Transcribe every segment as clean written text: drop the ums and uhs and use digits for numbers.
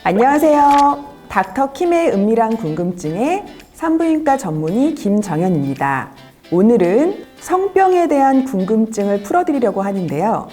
안녕하세요. 닥터킴의 은밀한 궁금증의 산부인과 전문의 김정현입니다. 오늘은 성병에 대한 궁금증을 풀어드리려고 하는데요.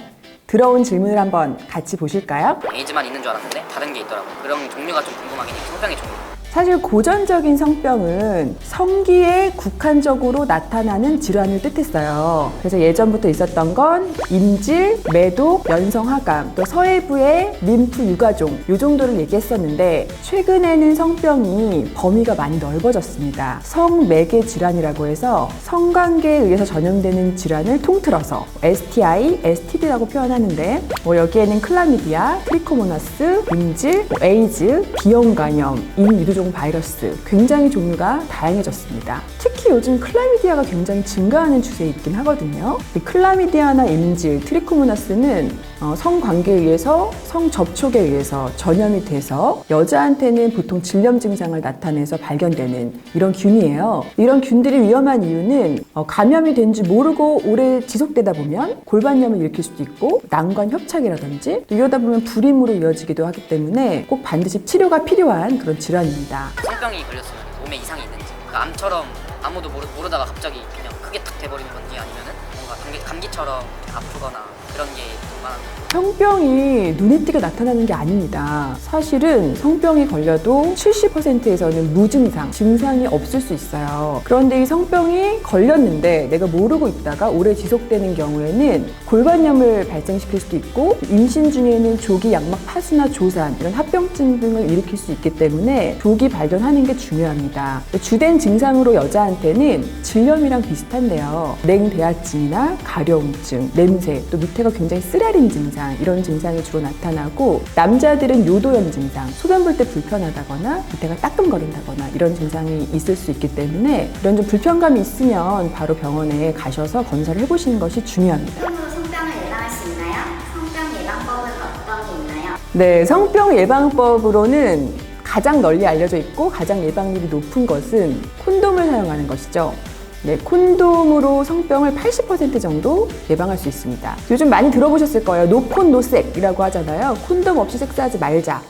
들어온 질문을 한번 같이 보실까요? 에이즈만 있는 줄 알았는데 다른 게 있더라고요. 그런 종류가 좀 궁금하긴 해요. 성병의 종류. 사실 고전적인 성병은 성기에 국한적으로 나타나는 질환을 뜻했어요. 그래서 예전부터 있었던 건 임질, 매독, 연성하감, 또 서해부의 림프 유가종 이 정도를 얘기했었는데 최근에는 성병이 범위가 많이 넓어졌습니다. 성매개 질환이라고 해서 성관계에 의해서 전염되는 질환을 통틀어서 STI, STD라고 표현하는데 여기에는 클라미디아, 트리코모나스, 임질, 에이즈, 비형 감염, 인유두종 바이러스 굉장히 종류가 다양해졌습니다. 특히 요즘 클라미디아가 굉장히 증가하는 추세에 있긴 하거든요. 이 클라미디아나 임질, 트리코모나스는 성관계에 의해서 성접촉에 의해서 전염이 돼서 여자한테는 보통 질염 증상을 나타내서 발견되는 이런 균이에요. 이런 균들이 위험한 이유는 감염이 된 줄 모르고 오래 지속되다 보면 골반염을 일으킬 수도 있고 난관 협착이라든지 또 이러다 보면 불임으로 이어지기도 하기 때문에 꼭 반드시 치료가 필요한 그런 질환입니다. 성병이 걸렸으면 몸에 이상이 있는지, 그 암처럼 아무도 모르다가 갑자기 그냥 크게 탁 돼버리는 건지 아니면은 뭔가 감기처럼 아프거나 그런 게 많은. 성병이 눈에 띄게 나타나는 게 아닙니다. 사실은 성병이 걸려도 70%에서는 무증상, 증상이 없을 수 있어요. 그런데 이 성병이 걸렸는데 내가 모르고 있다가 오래 지속되는 경우에는 골반염을 발생시킬 수도 있고 임신 중에는 조기 양막 파수나 조산, 이런 합병증 등을 일으킬 수 있기 때문에 조기 발견하는 게 중요합니다. 주된 증상으로 여자한테는 질염이랑 비슷한데요. 냉대하증이나 가려움증, 냄새, 또 밑에가 굉장히 쓰라린 증상, 이런 증상이 주로 나타나고 남자들은 요도염 증상, 소변 볼 때 불편하다거나 밑에가 따끔거린다거나 이런 증상이 있을 수 있기 때문에 이런 좀 불편감이 있으면 바로 병원에 가셔서 검사를 해보시는 것이 중요합니다. 성병을 예방할 수 있나요? 성병 예방법은 어떤 게 있나요? 네, 성병 예방법으로는 가장 널리 알려져 있고 가장 예방률이 높은 것은 콘돔을 사용하는 것이죠. 네, 콘돔으로 성병을 80% 정도 예방할 수 있습니다. 요즘 많이 들어보셨을 거예요. 노콘 노섹이라고 하잖아요. 콘돔 없이 섹스하지 말자.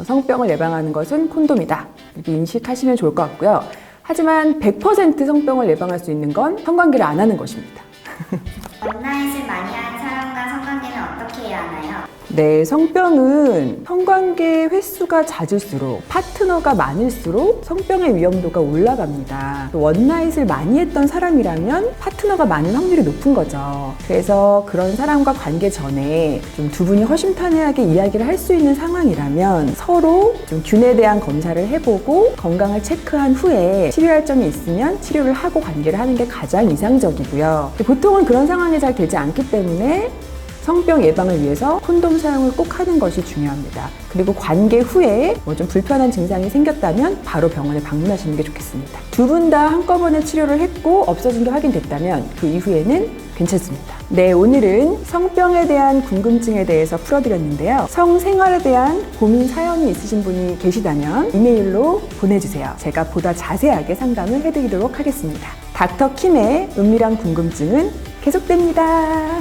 성병을 예방하는 것은 콘돔이다. 이렇게 인식하시면 좋을 것 같고요. 하지만 100% 성병을 예방할 수 있는 건 성관계를 안 하는 것입니다. 원나잇을 많이 한 사람과 성관계는 어떻게 해야 하나요? 네, 성병은 성관계 횟수가 잦을수록 파트너가 많을수록 성병의 위험도가 올라갑니다. 원나잇을 많이 했던 사람이라면 파트너가 많은 확률이 높은 거죠. 그래서 그런 사람과 관계 전에 좀 두 분이 허심탄회하게 이야기를 할 수 있는 상황이라면 서로 좀 균에 대한 검사를 해보고 건강을 체크한 후에 치료할 점이 있으면 치료를 하고 관계를 하는 게 가장 이상적이고요. 보통은 그런 상황이 잘 되지 않기 때문에 성병 예방을 위해서 콘돔 사용을 꼭 하는 것이 중요합니다. 그리고 관계 후에 좀 불편한 증상이 생겼다면 바로 병원에 방문하시는 게 좋겠습니다. 두 분 다 한꺼번에 치료를 했고 없어진 게 확인됐다면 그 이후에는 괜찮습니다. 네, 오늘은 성병에 대한 궁금증에 대해서 풀어드렸는데요. 성생활에 대한 고민 사연이 있으신 분이 계시다면 이메일로 보내주세요. 제가 보다 자세하게 상담을 해드리도록 하겠습니다. 닥터킴의 은밀한 궁금증은 계속됩니다.